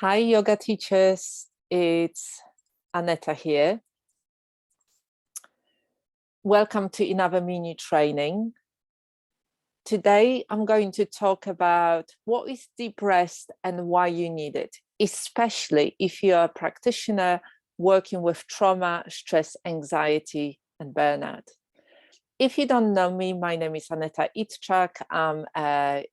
Hi, yoga teachers. It's Aneta here. Welcome to another mini training. Today, I'm going to talk about what is deep rest and why you need it, especially if you're a practitioner working with trauma, stress, anxiety, and burnout. If you don't know me, my name is Aneta Itchak. I'm a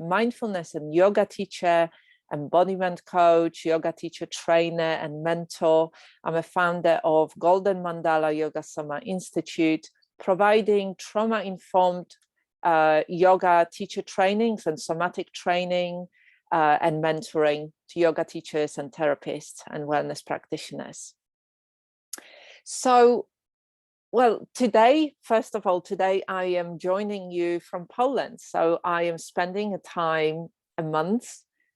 mindfulness and yoga teacher, embodiment coach, yoga teacher trainer, and mentor. I'm a founder of Golden Mandala Yoga Soma Institute, providing trauma-informed yoga teacher trainings and somatic training and mentoring to yoga teachers and therapists and wellness practitioners. So, well, today, first of all, today I am joining you from Poland. So I am spending a month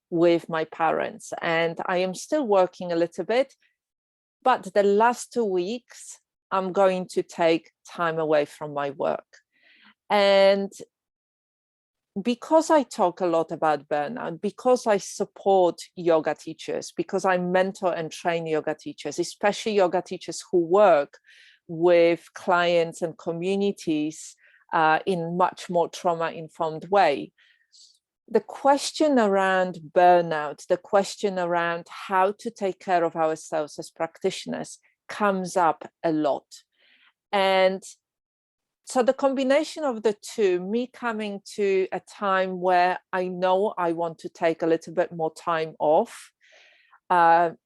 with my parents, and I am still working a little bit, but the last 2 weeks, I'm going to take time away from my work. And because I talk a lot about burnout, because I support yoga teachers, because I mentor and train yoga teachers, especially yoga teachers who work with clients and communities in much more trauma-informed way. The question around burnout, the question around how to take care of ourselves as practitioners comes up a lot. And so the combination of the two, me coming to a time where I know I want to take a little bit more time off.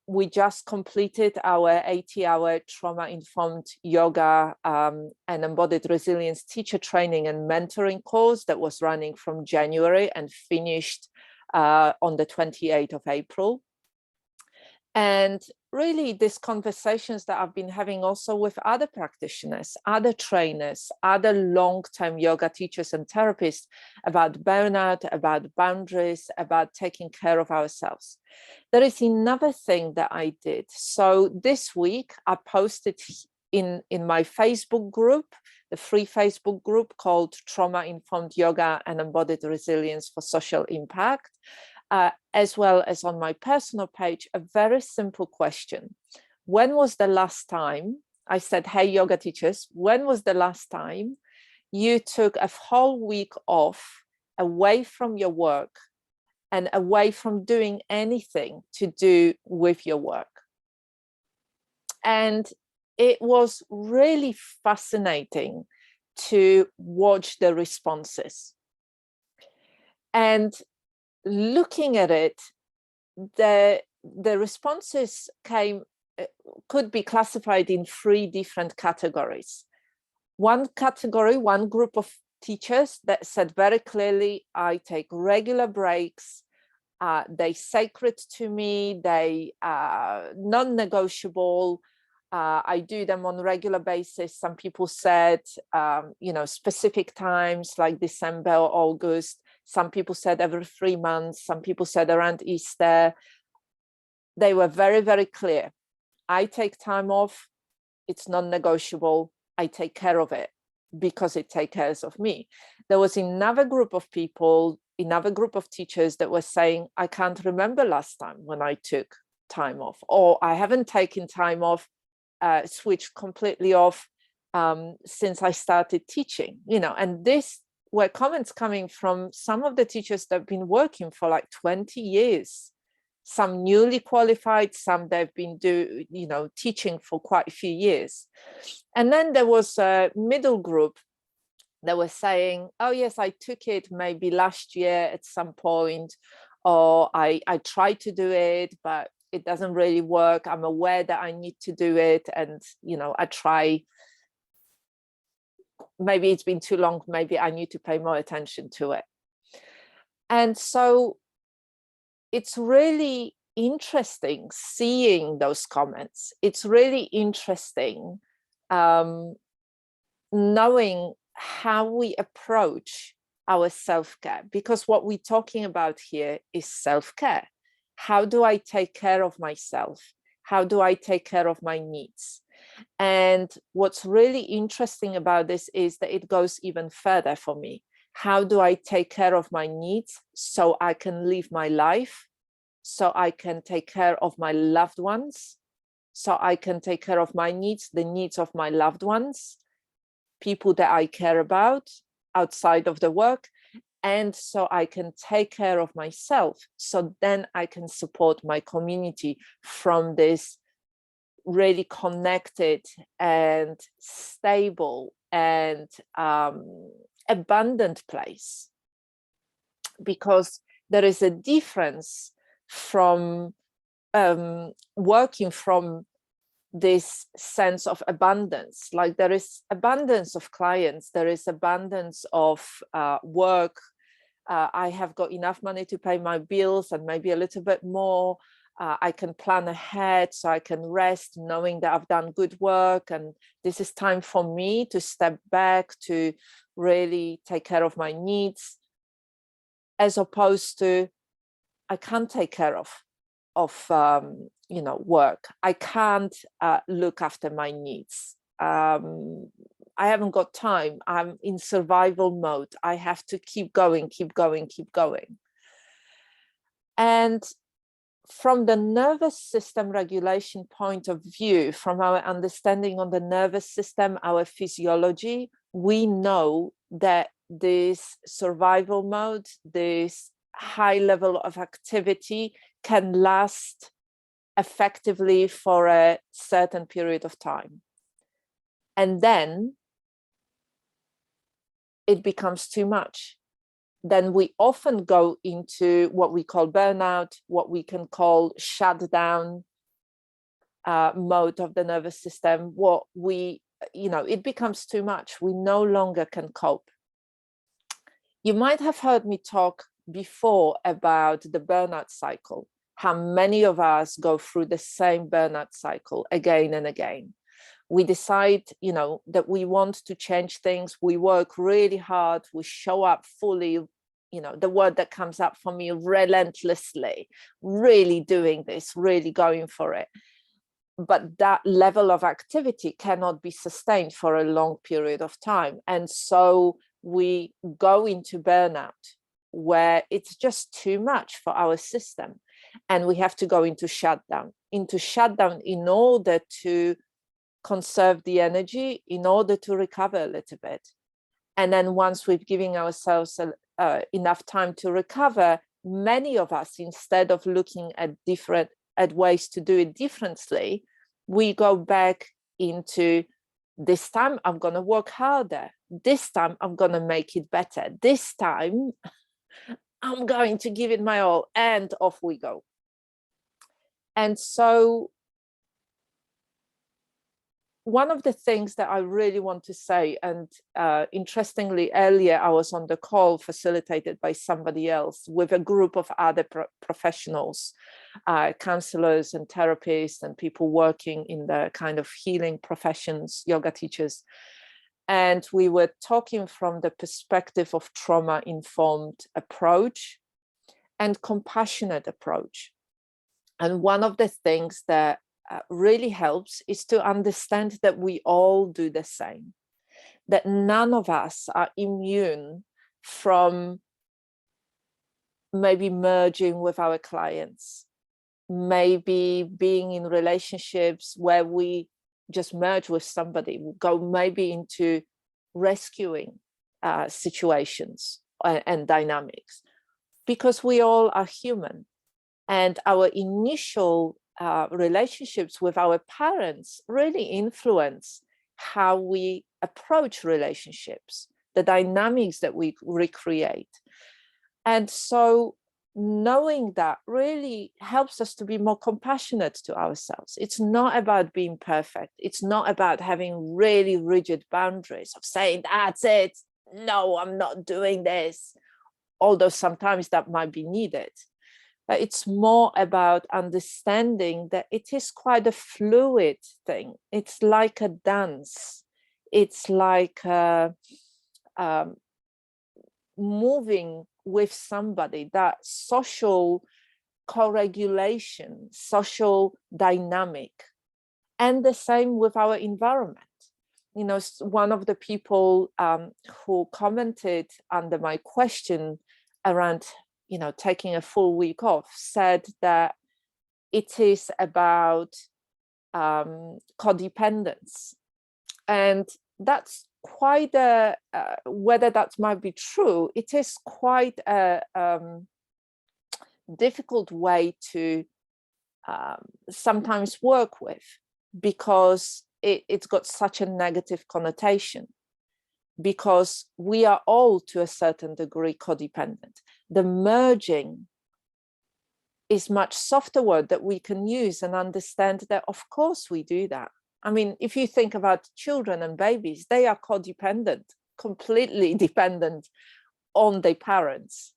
We just completed our 80-hour trauma-informed yoga and embodied resilience teacher training and mentoring course that was running from January and finished on the 28th of April. And really these conversations that I've been having also with other practitioners, other trainers, other long-term yoga teachers and therapists about burnout, about boundaries, about taking care of ourselves. There is another thing that I did. So this week I posted in my Facebook group, the free Facebook group called Trauma-Informed Yoga and Embodied Resilience for Social Impact, as well as on my personal page, a very simple question. When was the last time, I said, hey, yoga teachers, when was the last time you took a whole week off away from your work and away from doing anything to do with your work? And it was really fascinating to watch the responses. And looking at it, the responses could be classified in 3 different categories. One category, one group of teachers that said very clearly, I take regular breaks, they sacred to me, they are non-negotiable, I do them on a regular basis. Some people said, specific times like December or August. Some people said every 3 months. Some people said around Easter. They were very, very clear. I take time off. It's non-negotiable. I take care of it because it takes care of me. There was another group of people, another group of teachers that were saying, I can't remember last time when I took time off, or I haven't taken time off, switched completely off since I started teaching, and this were comments coming from some of the teachers that have been working for like 20 years, some newly qualified, some they've been teaching for quite a few years. And then there was a middle group that was saying, oh yes, I took it maybe last year at some point, or I tried to do it, but it doesn't really work. I'm aware that I need to do it. And, I try. Maybe it's been too long. Maybe I need to pay more attention to it. And so it's really interesting seeing those comments. It's really interesting knowing how we approach our self-care, because what we're talking about here is self-care. How do I take care of myself? How do I take care of my needs? And what's really interesting about this is that it goes even further for me. How do I take care of my needs so I can live my life so I can take care of my loved ones, so I can take care of my needs, the needs of my loved ones, people that I care about outside of the work, and so I can take care of myself, so then I can support my community from this really connected and stable and abundant place. Because there is a difference from working from this sense of abundance. Like there is abundance of clients, there is abundance of work. I have got enough money to pay my bills and maybe a little bit more. I can plan ahead, so I can rest knowing that I've done good work, and this is time for me to step back to really take care of my needs, as opposed to I can't take care of work. I can't look after my needs. I haven't got time. I'm in survival mode. I have to keep going, keep going, keep going. And from the nervous system regulation point of view, from our understanding on the nervous system, our physiology, we know that this survival mode, this high level of activity, can last effectively for a certain period of time. And then it becomes too much. Then we often go into what we call burnout, what we can call shutdown mode of the nervous system. It becomes too much. We no longer can cope. You might have heard me talk before about the burnout cycle, how many of us go through the same burnout cycle again and again. We decide, that we want to change things. We work really hard. We show up fully, the word that comes up for me, relentlessly, really doing this, really going for it. But that level of activity cannot be sustained for a long period of time. And so we go into burnout, where it's just too much for our system. And we have to go into shutdown in order to conserve the energy, in order to recover a little bit. And then once we've given ourselves enough time to recover, many of us, instead of looking at ways to do it differently, we go back into, this time I'm going to work harder. This time I'm going to make it better. This time I'm going to give it my all, and off we go. And so one of the things that I really want to say, and interestingly, earlier I was on the call facilitated by somebody else with a group of other professionals, counselors and therapists and people working in the kind of healing professions, yoga teachers. And we were talking from the perspective of trauma-informed approach and compassionate approach. And one of the things that really helps is to understand that we all do the same, that none of us are immune from maybe merging with our clients, maybe being in relationships where we just merge with somebody, we go maybe into rescuing situations and dynamics, because we all are human. And our initial relationships with our parents really influence how we approach relationships, the dynamics that we recreate. And so knowing that really helps us to be more compassionate to ourselves. It's not about being perfect. It's not about having really rigid boundaries of saying, that's it, no, I'm not doing this, although sometimes that might be needed. But it's more about understanding that it is quite a fluid thing. It's like a dance. It's like moving with somebody, that social co-regulation, social dynamic, and the same with our environment. One of the people who commented under my question around taking a full week off, said that it is about codependence. And that's quite a, whether that might be true, it is quite a difficult way to sometimes work with, because it's got such a negative connotation, because we are all to a certain degree codependent. The merging is much softer word that we can use and understand that, of course, we do that. I mean, if you think about children and babies, they are codependent, completely dependent on their parents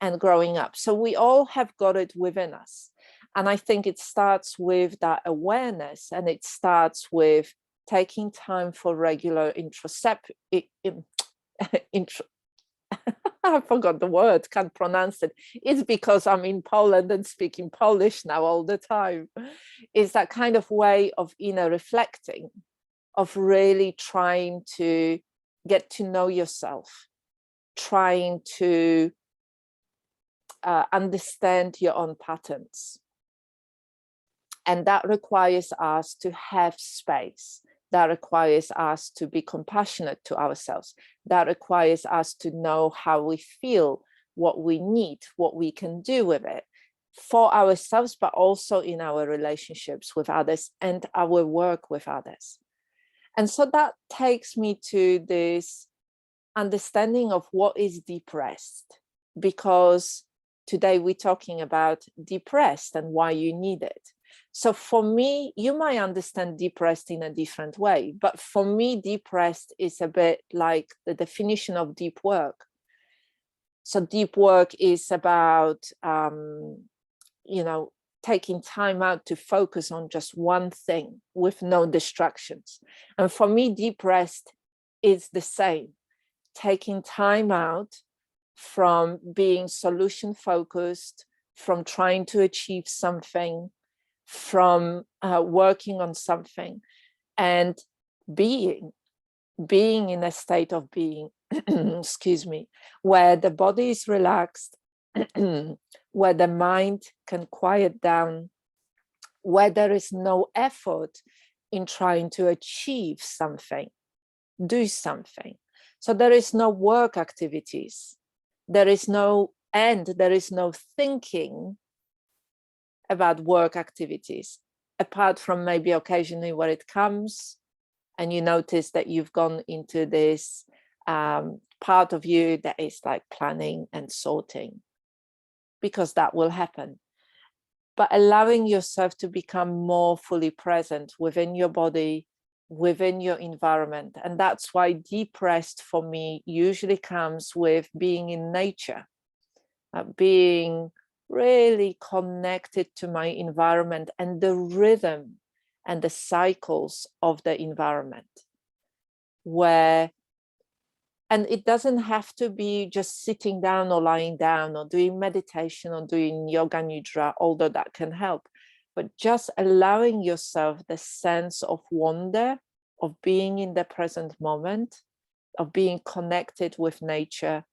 and growing up. So we all have got it within us. And I think it starts with that awareness, and it starts with taking time for regular I forgot the word, can't pronounce it. It's because I'm in Poland and speaking Polish now all the time. It's that kind of way of inner reflecting, of really trying to get to know yourself, trying to understand your own patterns. And that requires us to have space. That requires us to be compassionate to ourselves. That requires us to know how we feel, what we need, what we can do with it for ourselves, but also in our relationships with others and our work with others. And so that takes me to this understanding of what is deep rest, because today we're talking about deep rest and why you need it. So for me, you might understand deep rest in a different way, but for me, deep rest is a bit like the definition of deep work. So deep work is about, taking time out to focus on just one thing with no distractions. And for me, deep rest is the same, taking time out from being solution focused, from trying to achieve something, from working on something, and being in a state of being, excuse me, where the body is relaxed, where the mind can quiet down, where there is no effort in trying to achieve something, do something. So there is no work activities, there is no end, there is no thinking about work activities, apart from maybe occasionally where it comes and you notice that you've gone into this part of you that is like planning and sorting, because that will happen. But allowing yourself to become more fully present within your body, within your environment. And that's why deep rest for me usually comes with being in nature, being really connected to my environment and the rhythm and the cycles of the environment, and it doesn't have to be just sitting down or lying down or doing meditation or doing yoga nidra, although that can help, but just allowing yourself the sense of wonder, of being in the present moment, of being connected with nature,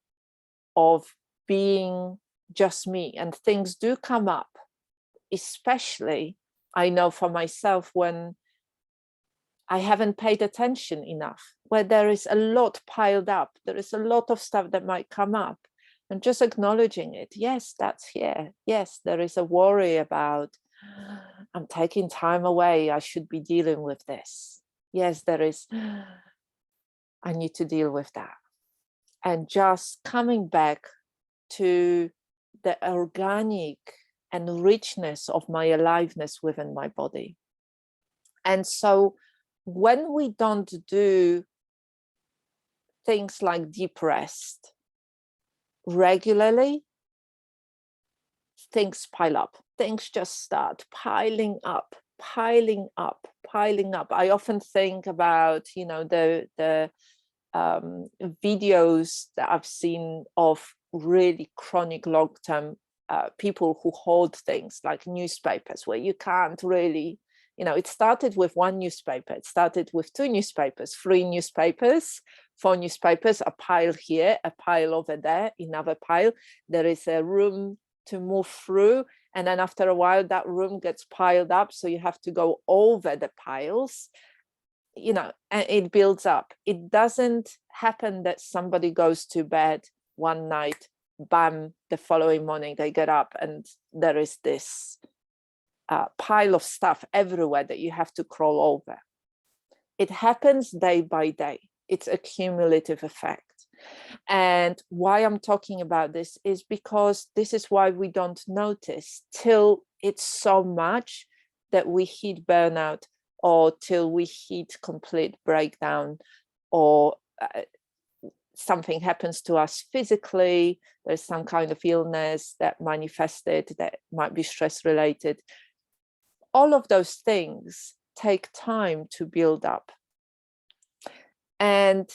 of being just me. And things do come up, especially I know for myself when I haven't paid attention enough, where there is a lot piled up, there is a lot of stuff that might come up, and just acknowledging it. Yes, that's here. Yes, there is a worry about, I'm taking time away, I should be dealing with this. Yes, there is, I need to deal with that. And just coming back to the organic and richness of my aliveness within my body. And so when we don't do things like deep rest regularly, things pile up. Things just start piling up. I often think about, the videos that I've seen of really chronic long-term people who hold things like newspapers, where you can't really, it started with one newspaper, it started with two newspapers, 3 newspapers, four newspapers, a pile here, a pile over there, another pile. There is a room to move through. And then after a while, that room gets piled up. So you have to go over the piles, you know, and it builds up. It doesn't happen that somebody goes to bed one night, bam, the following morning they get up and there is this pile of stuff everywhere that you have to crawl over. It happens day by day. It's a cumulative effect. And why I'm talking about this is because this is why we don't notice till it's so much that we hit burnout, or till we hit complete breakdown, or something happens to us physically. There's some kind of illness that manifested that might be stress related. All of those things take time to build up. And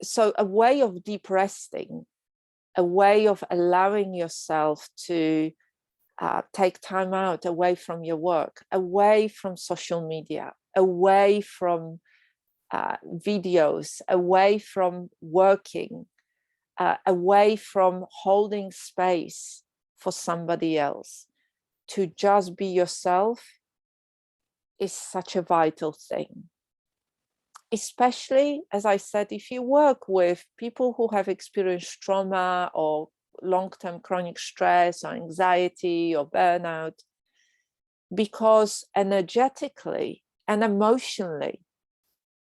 so a way of deep resting, a way of allowing yourself to take time out away from your work, away from social media, away from videos, away from working, away from holding space for somebody else, to just be yourself is such a vital thing. Especially, as I said, if you work with people who have experienced trauma or long-term chronic stress or anxiety or burnout, because energetically and emotionally,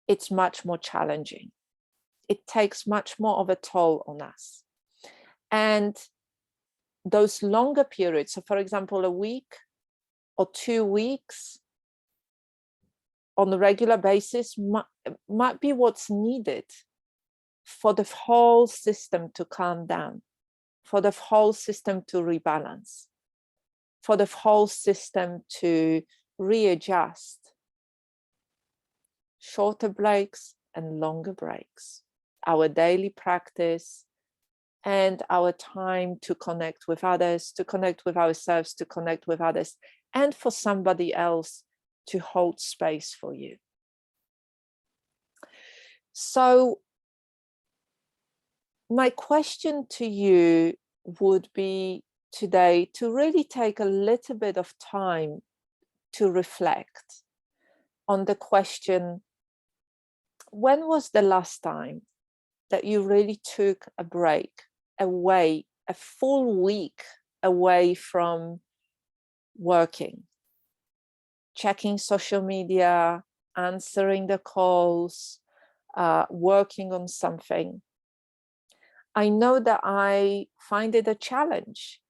it's much more challenging. It takes much more of a toll on us. And those longer periods, so for example, a week or 2 weeks on a regular basis might be what's needed for the whole system to calm down, for the whole system to rebalance, for the whole system to readjust. Shorter breaks and longer breaks, our daily practice and our time to connect with others, to connect with ourselves, to connect with others, and for somebody else to hold space for you. So my question to you would be today to really take a little bit of time to reflect on the question, when was the last time that you really took a break away, a full week away from working, checking social media, answering the calls, working on something? I know that I find it a challenge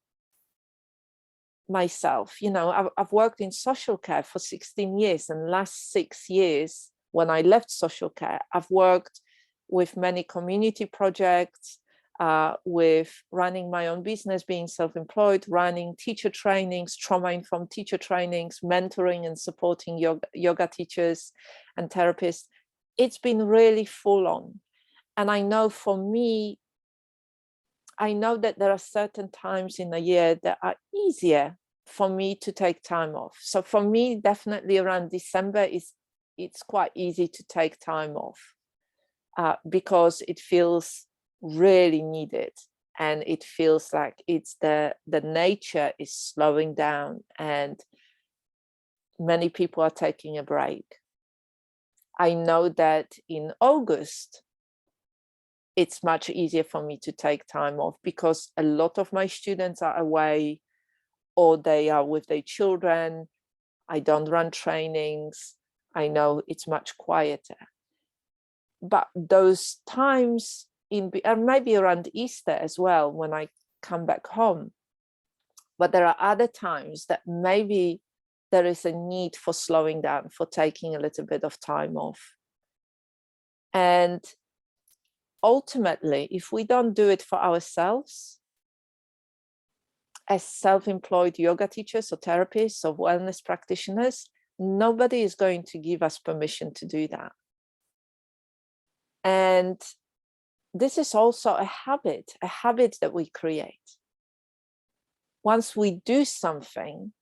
myself. You know, I've worked in social care for 16 years, and last 6 years, when I left social care, I've worked with many community projects, with running my own business, being self-employed, running teacher trainings, trauma-informed teacher trainings, mentoring and supporting yoga teachers and therapists. It's been really full on. And I know for me, I know that there are certain times in the year that are easier for me to take time off. So for me, definitely around December, it's quite easy to take time off because it feels really needed. And it feels like it's the nature is slowing down and many people are taking a break. I know that in August, it's much easier for me to take time off because a lot of my students are away or they are with their children. I don't run trainings. I know it's much quieter. But those times, and maybe around Easter as well, when I come back home. But there are other times that maybe there is a need for slowing down, for taking a little bit of time off. And ultimately, if we don't do it for ourselves, as self-employed yoga teachers or therapists or wellness practitioners, nobody is going to give us permission to do that. And this is also a habit that we create. Once we do something,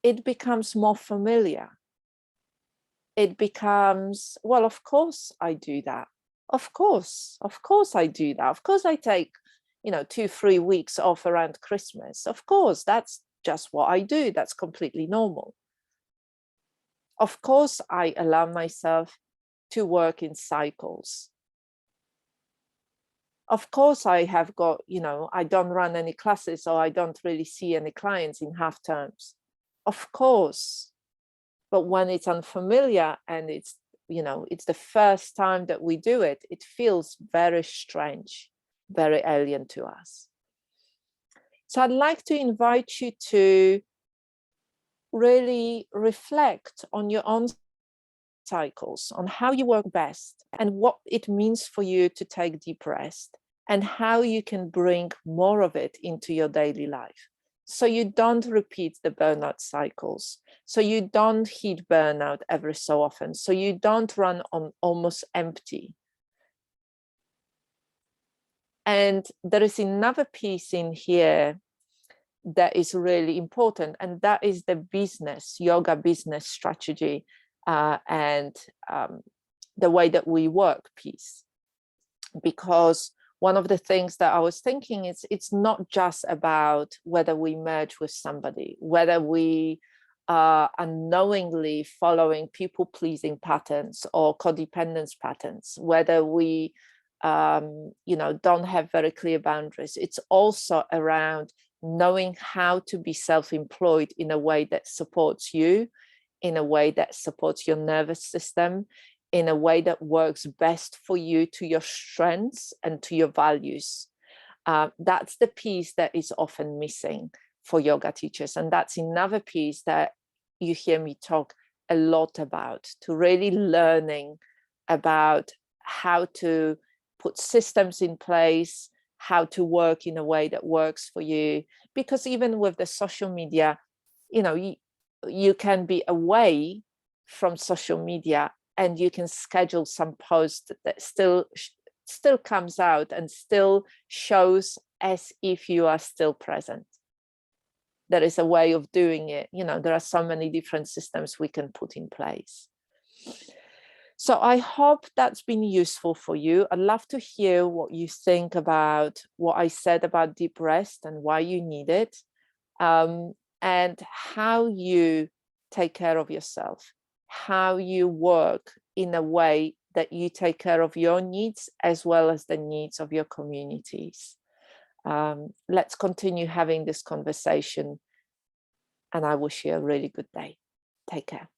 it becomes more familiar. it becomes, well, of course I do that. Of course I do that. Of course I take, 2-3 weeks off around Christmas. Of course, that's just what I do. That's completely normal. Of course, I allow myself to work in cycles. Of course, I have got, I don't run any classes, or I don't really see any clients in half terms. Of course. But when it's unfamiliar and it's the first time that we do it, it feels very strange, very alien to us. So I'd like to invite you to really reflect on your own cycles, on how you work best and what it means for you to take deep rest, and how you can bring more of it into your daily life, so you don't repeat the burnout cycles, so you don't hit burnout every so often, so you don't run on almost empty. And there is another piece in here that is really important, and that is the yoga business strategy, and the way that we work piece. Because one of the things that I was thinking is, it's not just about whether we merge with somebody, whether we are unknowingly following people-pleasing patterns or codependence patterns, whether we don't have very clear boundaries. It's also around knowing how to be self-employed in a way that supports you, in a way that supports your nervous system, in a way that works best for you, to your strengths and to your values. That's the piece that is often missing for yoga teachers. And that's another piece that you hear me talk a lot about, to really learning about how to put systems in place, how to work in a way that works for you. Because even with the social media, you can be away from social media and you can schedule some post that still comes out and still shows as if you are still present. There is a way of doing it. There are so many different systems we can put in place. So I hope that's been useful for you. I'd love to hear what you think about what I said about deep rest and why you need it, and how you take care of yourself, how you work in a way that you take care of your needs as well as the needs of your communities. Let's continue having this conversation, and I wish you a really good day. Take care.